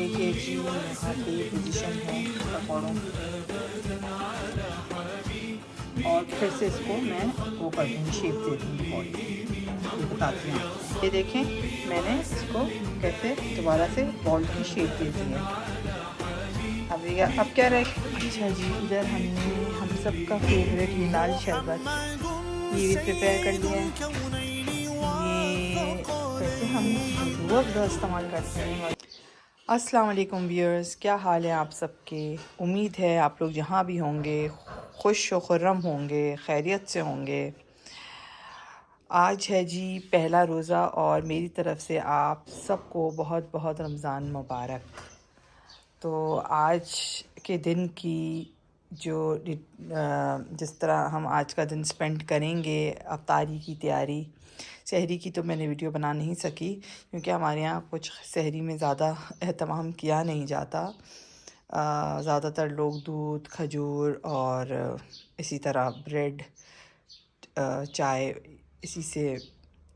देखिए जी, यहाँ पे पोजीशन है पकौड़ों की, और फिर से इसको मैं वो कर दूँगी, शेप दे दूँगी बॉल। ये बताती हूँ आपको। ये देखें, मैंने इसको कैसे दोबारा से बॉल की शेप दे दी है। अब क्या रहे। अच्छा जी, इधर हमने हम सब का फेवरेट ये लाल शरबत ये भी प्रिपेयर कर लिया है। ये वैसे हम रूह अफ़ज़ा इस्तेमाल करते हैं। अस्सलाम वालेकुम व्यूअर्स, क्या हाल है आप सबके। उम्मीद है आप लोग जहाँ भी होंगे खुश व खुर्रम होंगे, खैरियत से होंगे। आज है जी पहला रोज़ा और मेरी तरफ़ से आप सबको बहुत बहुत रमज़ान मुबारक। तो आज के दिन की जो जिस तरह हम आज का दिन स्पेंड करेंगे, अफ्तारी की तैयारी, सहरी की तो मैंने वीडियो बना नहीं सकी क्योंकि हमारे यहाँ कुछ सहरी में ज़्यादा एहतमाम किया नहीं जाता। ज़्यादातर लोग दूध, खजूर और इसी तरह ब्रेड, चाय इसी से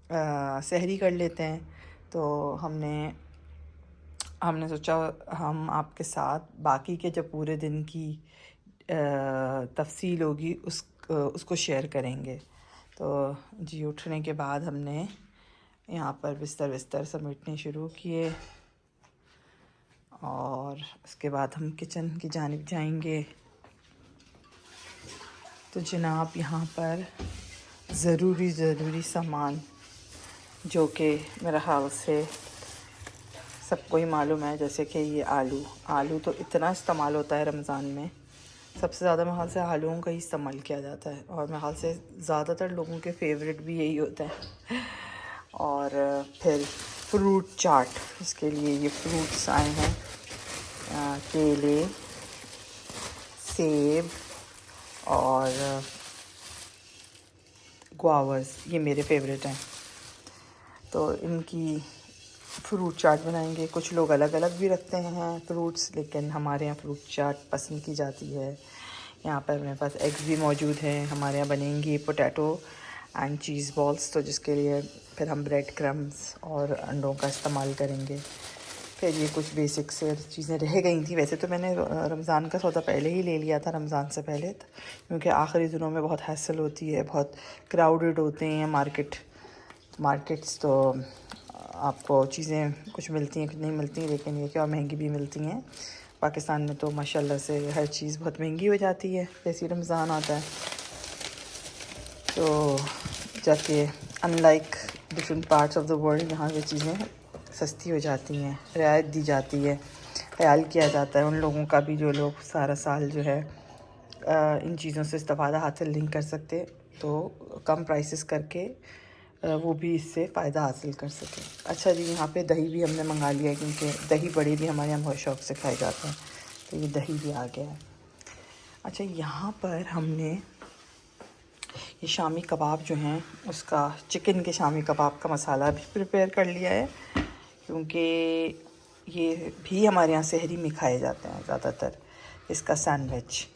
सहरी कर लेते हैं। तो हमने सोचा हम आपके साथ बाकी के जो पूरे दिन की तफसील होगी उसको शेयर करेंगे। तो जी, उठने के बाद हमने यहाँ पर बिस्तर समेटने शुरू किए और उसके बाद हम किचन की जानिब जाएंगे। तो जनाब, यहाँ पर ज़रूरी सामान जो कि मेरा ख़्याल से सबको ही मालूम है, जैसे कि ये आलू तो इतना इस्तेमाल होता है रमज़ान में। सबसे ज़्यादा मेरे ख़्याल से आलूओं का ही इस्तेमाल किया जाता है और मेरे ख़्याल से ज़्यादातर लोगों के फेवरेट भी यही होता है। और फिर फ्रूट चाट, इसके लिए ये फ्रूट्स आए हैं, केले, सेब और गुआवास, ये मेरे फेवरेट हैं। तो इनकी फ्रूट चाट बनाएंगे। कुछ लोग अलग अलग भी रखते हैं फ्रूट्स, लेकिन हमारे यहाँ फ्रूट चाट पसंद की जाती है। यहाँ पर मेरे पास एग्स भी मौजूद हैं। हमारे यहाँ बनेंगी पोटैटो एंड चीज़ बॉल्स, तो जिसके लिए फिर हम ब्रेड क्रम्स और अंडों का इस्तेमाल करेंगे। फिर ये कुछ बेसिक से चीज़ें रह गई थी। वैसे तो मैंने रमज़ान का सौदा पहले ही ले लिया था, रमज़ान से पहले, क्योंकि आखिरी दिनों में बहुत हैसल होती है, बहुत क्राउडेड होते हैं मार्केट्स। तो आपको चीज़ें कुछ मिलती हैं, कुछ नहीं मिलती हैं, लेकिन ये कि और महंगी भी मिलती हैं। पाकिस्तान में तो माशाल्लाह से हर चीज़ बहुत महंगी हो जाती है जैसे रमज़ान आता है। तो जाके unlike different parts of the world, यहाँ पे चीज़ें सस्ती हो जाती हैं, रियायत दी जाती है, ख्याल किया जाता है उन लोगों का भी जो लोग सारा साल जो है इन चीज़ों से इस्तेफ़ादा हासिल नहीं कर सकते, तो कम प्राइसेस करके वो भी इससे फ़ायदा हासिल कर सकें। अच्छा जी, यहाँ पे दही भी हमने मंगा लिया है क्योंकि दही बड़े भी हमारे यहाँ बहुत शौक़ से खाए जाते हैं, तो ये दही भी आ गया है। अच्छा, यहाँ पर हमने ये शामी कबाब जो हैं उसका, चिकन के शामी कबाब का मसाला भी प्रिपेयर कर लिया है, क्योंकि ये भी हमारे यहाँ सहरी में खाए जाते हैं ज़्यादातर, इसका सैंडविच।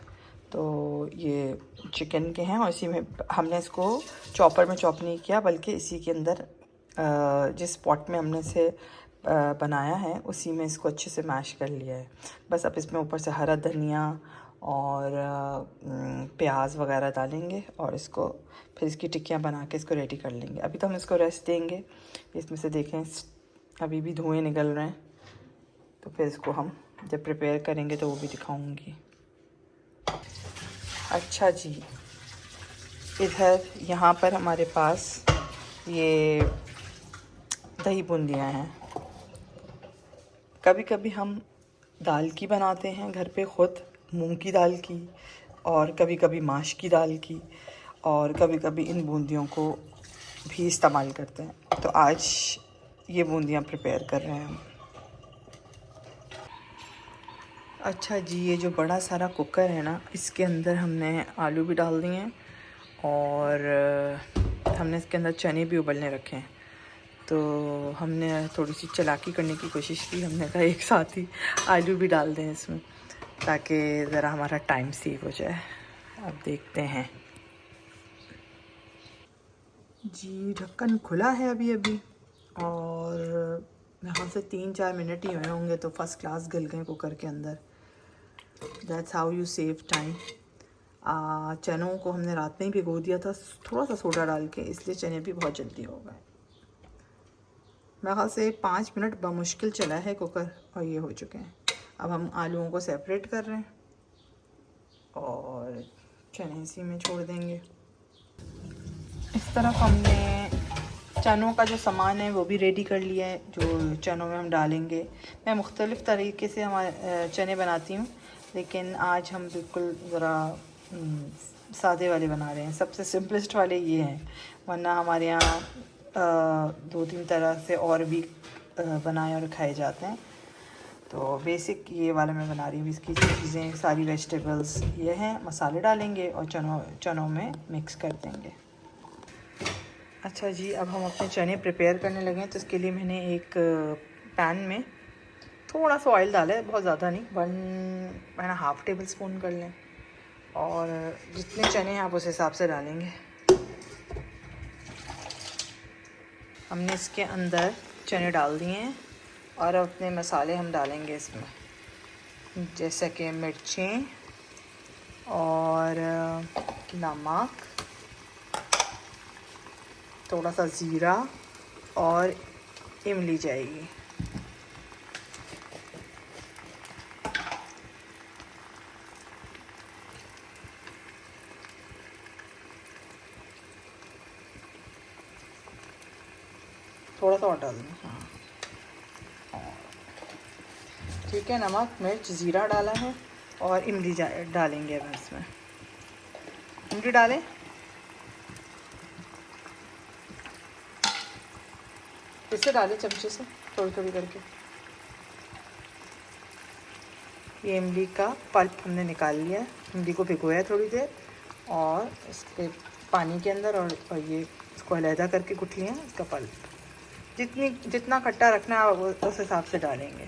तो ये चिकन के हैं और इसी में हमने इसको चॉपर में चॉप नहीं किया, बल्कि इसी के अंदर जिस पॉट में हमने इसे बनाया है उसी में इसको अच्छे से मैश कर लिया है। बस अब इसमें ऊपर से हरा धनिया और प्याज वगैरह डालेंगे और इसको फिर इसकी टिक्कियाँ बना के इसको रेडी कर लेंगे। अभी तो हम इसको रेस्ट देंगे। इसमें से देखें अभी भी धुएँ निकल रहे हैं, तो फिर इसको हम जब प्रिपेयर करेंगे तो वो भी दिखाऊंगी। अच्छा जी, इधर यहाँ पर हमारे पास ये दही बूंदियाँ हैं। कभी कभी हम दाल की बनाते हैं घर पे ख़ुद, मूंग की दाल की, और कभी कभी माश की दाल की, और कभी कभी इन बूंदियों को भी इस्तेमाल करते हैं। तो आज ये बूंदियाँ प्रिपेयर कर रहे हैं हम। अच्छा जी, ये जो बड़ा सारा कुकर है ना, इसके अंदर हमने आलू भी डाल दिए हैं और हमने इसके अंदर चने भी उबलने रखे हैं। तो हमने थोड़ी सी चालाकी करने की कोशिश की, हमने कहा एक साथ ही आलू भी डाल दें इसमें, ताकि ज़रा हमारा टाइम सेव हो जाए। अब देखते हैं जी, ढक्कन खुला है अभी और मेरे ख्याल से 3-4 मिनट ही हुए होंगे तो फर्स्ट क्लास गल गए कुकर के अंदर। That's how you save time. चनों को हमने रात में ही भिगो दिया था थोड़ा सा सोडा डाल के, इसलिए चने भी बहुत जल्दी हो गए। मेरे ख्याल से 5 मिनट बामुश्किल चला है कुकर और ये हो चुके हैं। अब हम आलूओं को सेपरेट कर रहे हैं और चने इसी में छोड़ देंगे। इस तरफ हमने चनों का जो सामान है वो भी रेडी कर लिया है, जो चनों में हम डालेंगे। मैं मुख्तलिफ़ तरीके से हमारे चने बनाती हूँ, लेकिन आज हम बिल्कुल ज़रा सादे वाले बना रहे हैं। सबसे सिंपलेस्ट वाले ये हैं, वरना हमारे यहाँ 2-3 तरह से और भी बनाए और खाए जाते हैं। तो बेसिक ये वाला मैं बना रही हूँ। इसकी चीज़ें सारी वेजिटेबल्स ये हैं, मसाले डालेंगे और चनों में मिक्स कर देंगे। अच्छा जी, अब हम अपने चने प्रिपेयर करने लगे हैं। तो इसके लिए मैंने एक पैन में थोड़ा सा ऑयल डाला है, बहुत ज़्यादा नहीं, 1.5 टेबल स्पून कर लें। और जितने चने हैं आप उस हिसाब से डालेंगे। हमने इसके अंदर चने डाल दिए हैं और अपने मसाले हम डालेंगे इसमें, जैसे कि मिर्चें और नमक, थोड़ा सा ज़ीरा और इमली जाएगी। थोड़ा सा और डाल दें, हाँ ठीक है। नमक, मिर्च, ज़ीरा डाला है और इमली डालेंगे अब इसमें। इमली डालें, इससे डालें चमचे से थोड़ी थोड़ी करके। ये इमली का पल्प हमने निकाल लिया है, इमली को भिगोया है थोड़ी देर और इसके पानी के अंदर, और ये इसको अलहदा करके कुट लिया है इसका पल्प। जितना खट्टा रखना है उस हिसाब से डालेंगे।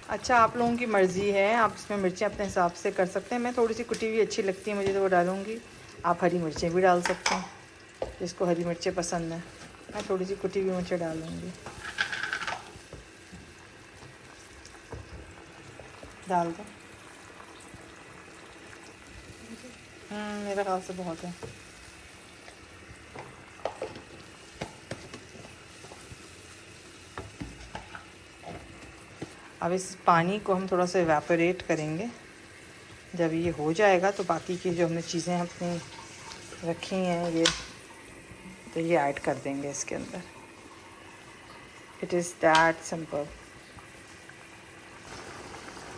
अच्छा, आप लोगों की मर्ज़ी है, आप इसमें मिर्चें अपने हिसाब से कर सकते हैं। मैं थोड़ी सी कुटी हुई अच्छी लगती है मुझे तो वो डालूँगी। आप हरी मिर्चें भी डाल सकते हैं, जिसको हरी मिर्चें पसंद है। मैं थोड़ी सी कुटी हुई मिर्चें डालूँगी। डाल दो। मेरे ख्याल से बहुत है। अब इस पानी को हम थोड़ा सा इवेपोरेट करेंगे। जब ये हो जाएगा तो बाकी की जो हमने चीज़ें अपनी रखी हैं ये, तो ये ऐड कर देंगे इसके अंदर। It is that simple.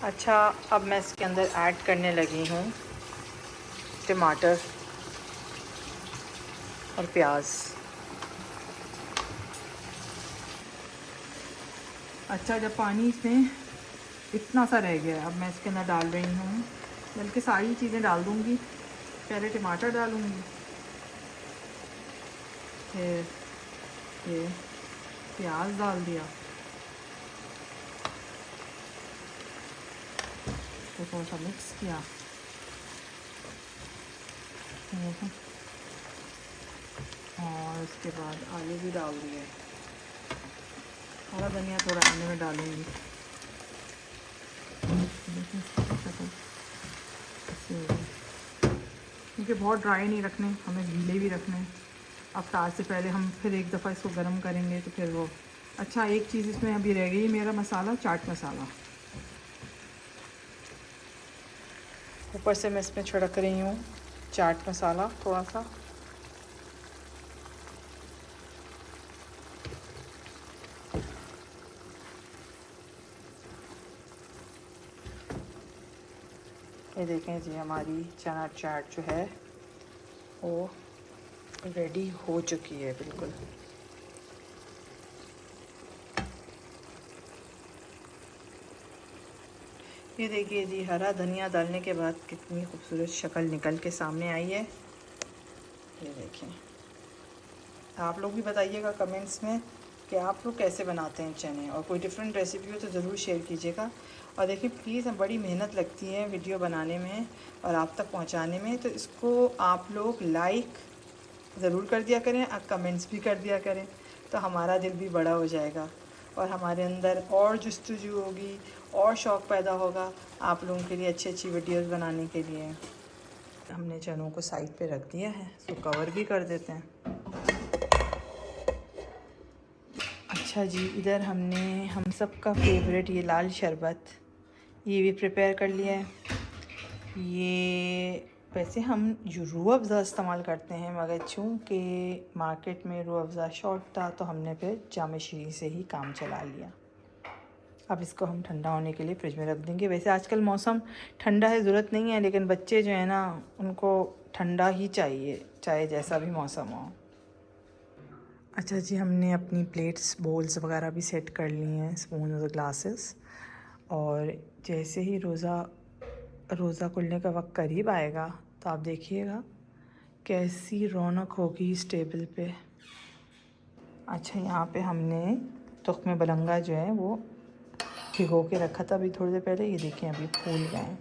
अच्छा, अब मैं इसके अंदर ऐड करने लगी हूँ टमाटर और प्याज। अच्छा, जब पानी इसमें इतना सा रह गया, अब मैं इसके अंदर डाल रही हूँ, बल्कि सारी चीज़ें डाल दूँगी। पहले टमाटर डालूँगी, फिर ये प्याज डाल दिया, तो थोड़ा सा मिक्स किया, और उसके बाद आलू भी डाल दिए। हरा धनिया थोड़ा आने में डालूँगी, क्योंकि बहुत ड्राई नहीं रखने, हमें गीले भी रखने। अफ्तार से पहले हम फिर एक दफ़ा इसको गर्म करेंगे तो फिर वो। अच्छा, एक चीज़ इसमें अभी रह गई, मेरा मसाला, चाट मसाला। ऊपर से मैं इसमें छिड़क रही हूँ चाट मसाला थोड़ा सा। ये देखें जी, हमारी चना चाट जो है वो रेडी हो चुकी है बिल्कुल। ये देखिए जी, हरा धनिया डालने के बाद कितनी खूबसूरत शक्ल निकल के सामने आई है। ये देखें, आप लोग भी बताइएगा कमेंट्स में कि आप लोग कैसे बनाते हैं चने, और कोई डिफरेंट रेसिपी हो तो ज़रूर शेयर कीजिएगा। और देखिए प्लीज़, बड़ी मेहनत लगती है वीडियो बनाने में और आप तक पहुंचाने में, तो इसको आप लोग लाइक ज़रूर कर दिया करें और कमेंट्स भी कर दिया करें, तो हमारा दिल भी बड़ा हो जाएगा। और हमारे अंदर और जुस्तजू होगी और शौक़ पैदा होगा आप लोगों के लिए अच्छी अच्छी वीडियोस बनाने के लिए। हमने चनों को साइड पे रख दिया है, इसको कवर भी कर देते हैं। अच्छा जी, इधर हमने हम सब का फेवरेट ये लाल शरबत ये भी प्रिपेयर कर लिया है। ये वैसे हम जो रूह अफ़ज़ा इस्तेमाल करते हैं, मगर चूँकि मार्केट में रूह अफ़ज़ा शॉर्ट था तो हमने फिर जाम शीरी से ही काम चला लिया। अब इसको हम ठंडा होने के लिए फ्रिज में रख देंगे। वैसे आजकल मौसम ठंडा है, ज़रूरत नहीं है, लेकिन बच्चे जो है ना उनको ठंडा ही चाहिए, चाहे जैसा भी मौसम हो। अच्छा जी, हमने अपनी प्लेट्स बोल्स वगैरह भी सेट कर ली हैं, स्पून और ग्लासेस। और जैसे ही रोज़ा खुलने का वक्त करीब आएगा तो आप देखिएगा कैसी रौनक होगी इस टेबल पे। अच्छा, यहाँ पे हमने तुख्मे बलंगा जो है वो भिगो के रखा था अभी थोड़ी देर पहले। ये देखें अभी फूल गए हैं,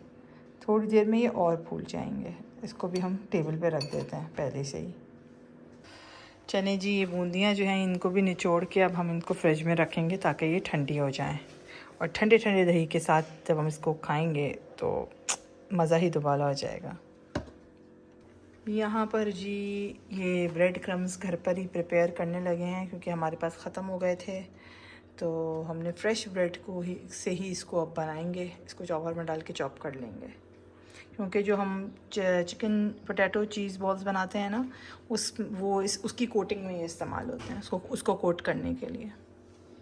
थोड़ी देर में ये और फूल जाएंगे। इसको भी हम टेबल पे रख देते हैं पहले से ही। चने जी, ये बूंदियाँ जो हैं इनको भी निचोड़ के अब हम इनको फ्रिज में रखेंगे ताकि ये ठंडी हो जाएं। और ठंडे ठंडे दही के साथ जब हम इसको खाएंगे तो मज़ा ही दुबाला हो जाएगा। यहाँ पर जी ये ब्रेड क्रम्स घर पर ही प्रिपेयर करने लगे हैं क्योंकि हमारे पास ख़त्म हो गए थे। तो हमने फ्रेश ब्रेड को ही से ही इसको अब बनाएंगे। इसको चॉपर में डाल के चॉप कर लेंगे क्योंकि जो हम चिकन पोटैटो चीज़ बॉल्स बनाते हैं ना उसकी कोटिंग में ये इस्तेमाल होते हैं, उसको कोट करने के लिए।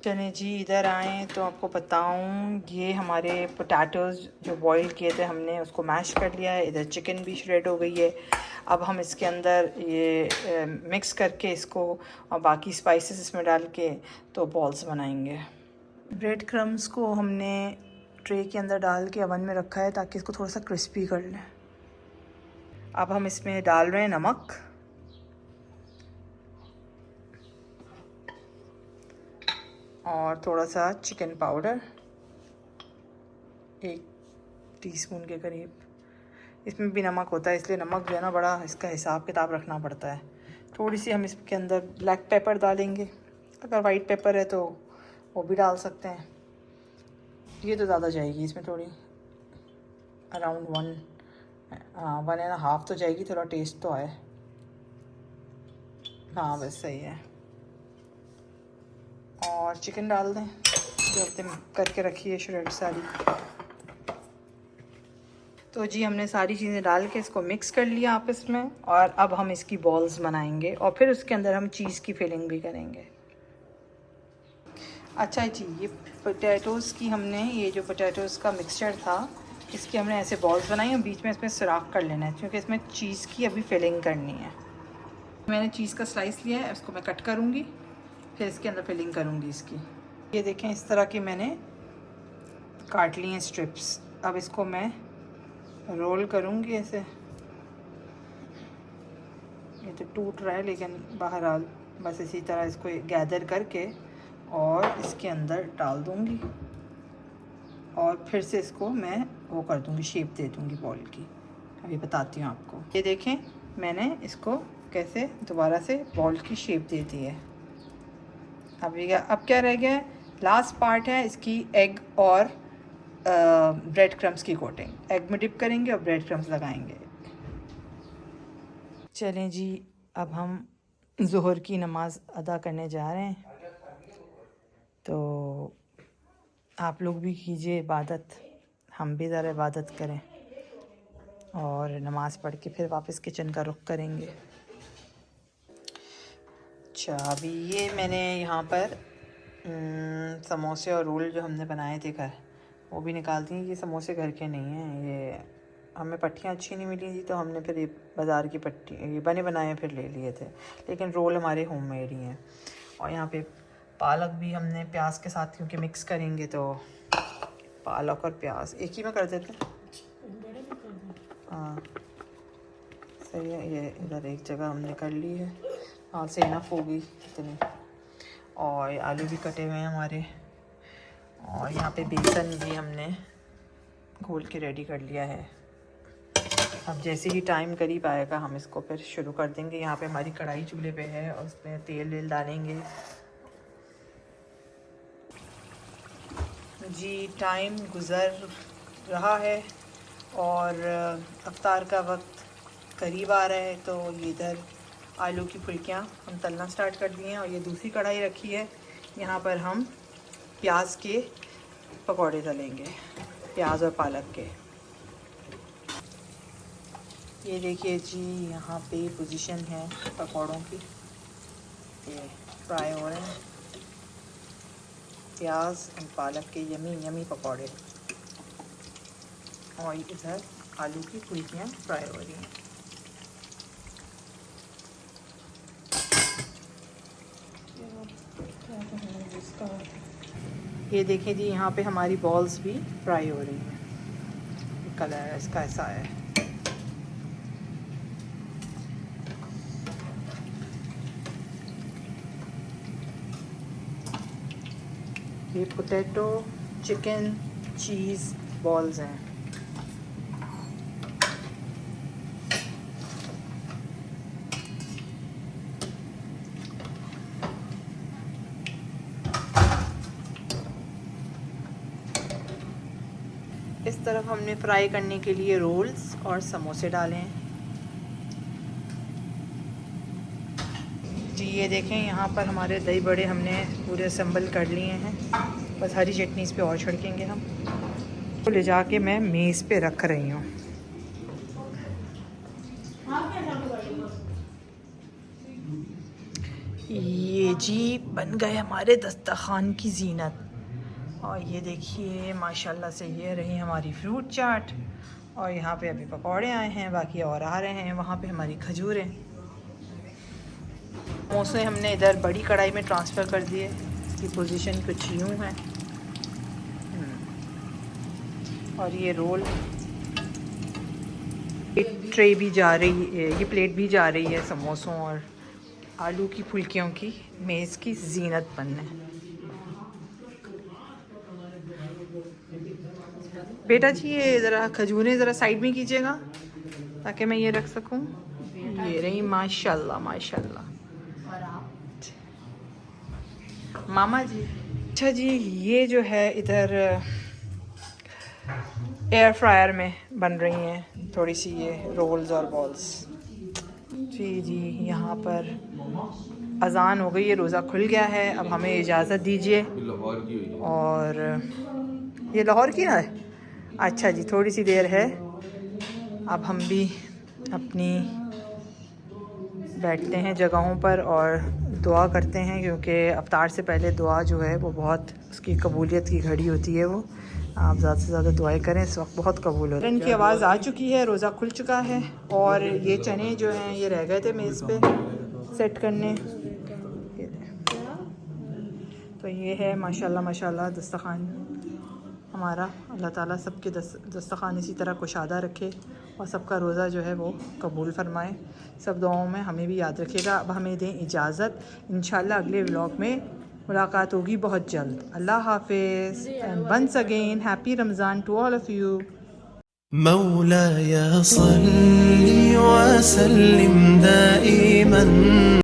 चलिए जी, इधर आएँ तो आपको बताऊं, ये हमारे पोटैटोज़ जो बॉईल किए थे हमने उसको मैश कर लिया है। इधर चिकन भी श्रेड हो गई है। अब हम इसके अंदर ये मिक्स करके इसको और बाकी स्पाइसेस इसमें डाल के तो बॉल्स बनाएंगे। ब्रेड क्रम्स को हमने ट्रे के अंदर डाल के ओवन में रखा है ताकि इसको थोड़ा सा क्रिस्पी कर लें। अब हम इसमें डाल रहे हैं नमक और थोड़ा सा चिकन पाउडर, 1 टीस्पून के करीब। इसमें भी नमक होता है, इसलिए नमक जो है ना बड़ा इसका हिसाब किताब रखना पड़ता है। थोड़ी सी हम इसके अंदर ब्लैक पेपर डालेंगे, अगर वाइट पेपर है तो वो भी डाल सकते हैं। ये तो ज़्यादा जाएगी इसमें, थोड़ी अराउंड 1.5 तो जाएगी, थोड़ा टेस्ट तो आए। हाँ बस सही है। और चिकन डाल दें जो हमने करके रखी है श्रेड सारी। तो जी हमने सारी चीज़ें डाल के इसको मिक्स कर लिया आपस में। और अब हम इसकी बॉल्स बनाएंगे और फिर उसके अंदर हम चीज़ की फिलिंग भी करेंगे। अच्छा जी, ये पोटैटोज़ की हमने ये जो पोटैटोज़ का मिक्सचर था इसकी हमने ऐसे बॉल्स बनाई और बीच में इसमें सुराख कर लेना है क्योंकि इसमें चीज़ की अभी फिलिंग करनी है। मैंने चीज़ का स्लाइस लिया है, इसको मैं कट करूँगी, फिर इसके अंदर फिलिंग करूँगी इसकी। ये देखें इस तरह की मैंने काट ली हैं स्ट्रिप्स। अब इसको मैं रोल करूँगी ऐसे। ये तो टूट रहा है लेकिन बहरहाल बस इसी तरह इसको गैदर करके और इसके अंदर डाल दूँगी और फिर से इसको मैं वो कर दूँगी, शेप दे दूँगी बॉल की। अभी बताती हूँ आपको। ये देखें मैंने इसको कैसे दोबारा से बॉल की शेप दे दी है। अब क्या रह गया है, लास्ट पार्ट है इसकी एग और ब्रेड क्रम्स की कोटिंग। एग में डिप करेंगे और ब्रेड क्रम्स लगाएंगे। चलें जी, अब हम ज़ोहर की नमाज़ अदा करने जा रहे हैं। तो आप लोग भी कीजिए इबादत, हम भी ज़रा इबादत करें और नमाज़ पढ़ के फिर वापस किचन का रुख करेंगे। अच्छा, अभी ये मैंने यहाँ पर समोसे और रोल जो हमने बनाए थे घर वो भी निकाल दिए। ये समोसे घर के नहीं हैं, ये हमें पट्टियाँ अच्छी नहीं मिली थी तो हमने फिर ये बाज़ार की पट्टी ये बने बनाए फिर ले लिए थे, लेकिन रोल हमारे होममेड ही हैं। और यहाँ पे पालक भी हमने प्याज के साथ क्योंकि मिक्स करेंगे तो पालक और प्याज एक ही में कर देते हैं। हाँ सही है। ये इधर एक जगह हमने कर ली है, हाँ से इनफ होगी इतनी। और आलू भी कटे हुए हैं हमारे। और यहाँ पे बेसन भी हमने घोल के रेडी कर लिया है। अब जैसे ही टाइम करीब आएगा हम इसको फिर शुरू कर देंगे। यहाँ पे हमारी कढ़ाई चूल्हे पे है और उसमें तेल वेल डालेंगे। जी टाइम गुज़र रहा है और अफ्तार का वक्त करीब आ रहा है, तो ये इधर आलू की फुल्कियाँ हम तलना स्टार्ट कर दिए हैं और ये दूसरी कढ़ाई रखी है। यहाँ पर हम प्याज के पकौड़े तलेंगे, प्याज और पालक के। ये देखिए जी, यहाँ पे पोजीशन है पकौड़ों की, ये फ्राई हो रहे हैं प्याज और पालक के यमी यमी पकौड़े, और इधर आलू की फुल्कियाँ फ्राई हो रही हैं। ये देखिए जी, यहाँ पे हमारी बॉल्स भी फ्राई हो रही हैं। कलर इसका ऐसा है। ये पोटैटो चिकन चीज़ बॉल्स हैं। इस तरफ हमने फ्राई करने के लिए रोल्स और समोसे डाले हैं। जी ये देखें, यहाँ पर हमारे दही बड़े हमने पूरे असेंबल कर लिए हैं, बस हरी चटनी इस पे और छिड़केंगे हम। तो ले जाके मैं मेज़ पे रख रही हूँ। ये जी बन गए हमारे दस्तरखान की जीनत। और ये देखिए माशाल्लाह से ये रही हमारी फ्रूट चाट, और यहाँ पे अभी पकौड़े आए हैं, बाकी और आ रहे हैं। वहाँ पे हमारी खजूरें। समोसे हमने इधर बड़ी कढ़ाई में ट्रांसफ़र कर दिए। इसकी पोजीशन कुछ यूँ है। और ये रोल ट्रे भी जा रही है, ये प्लेट भी जा रही है समोसों और आलू की फुल्कियों की मेज़ की जीनत बनने। बेटा जी ये ज़रा खजूरें ज़रा साइड में कीजिएगा ताकि मैं ये रख सकूं। ये रही माशाल्लाह माशाल्लाह। मामा जी। अच्छा जी, ये जो है इधर एयर फ्रायर में बन रही हैं थोड़ी सी ये रोल्स और बॉल्स। जी जी, यहाँ पर अज़ान हो गई है, रोज़ा खुल गया है। अब हमें इजाज़त दीजिए। और ये लाहौर की ना है? अच्छा जी, थोड़ी सी देर है, अब हम भी अपनी बैठते हैं जगहों पर और दुआ करते हैं, क्योंकि अफ्तार से पहले दुआ जो है वो बहुत उसकी कबूलियत की घड़ी होती है। वो आप ज़्यादा से ज़्यादा दुआएं करें, इस वक्त बहुत कबूल हो रही है। इनकी आवाज़ आ चुकी है, रोज़ा खुल चुका है। और ये चने जो हैं ये रह गए थे मेज़ पे सेट करने। तो ये है माशाल्लाह माशाल्लाह दस्तरखान हमारा। अल्लाह ताला सबके दस्तरखान इसी तरह कुशादा रखे और सबका रोज़ा जो है वो कबूल फरमाए। सब दुआओं में हमें भी याद रखिएगा। अब हमें दें इजाज़त, इंशाल्लाह अगले व्लॉग में मुलाकात होगी बहुत जल्द। अल्लाह हाफिज़ and once again happy Ramzan to all of you. मौलाया सल्ली व सल्लिम दाइमन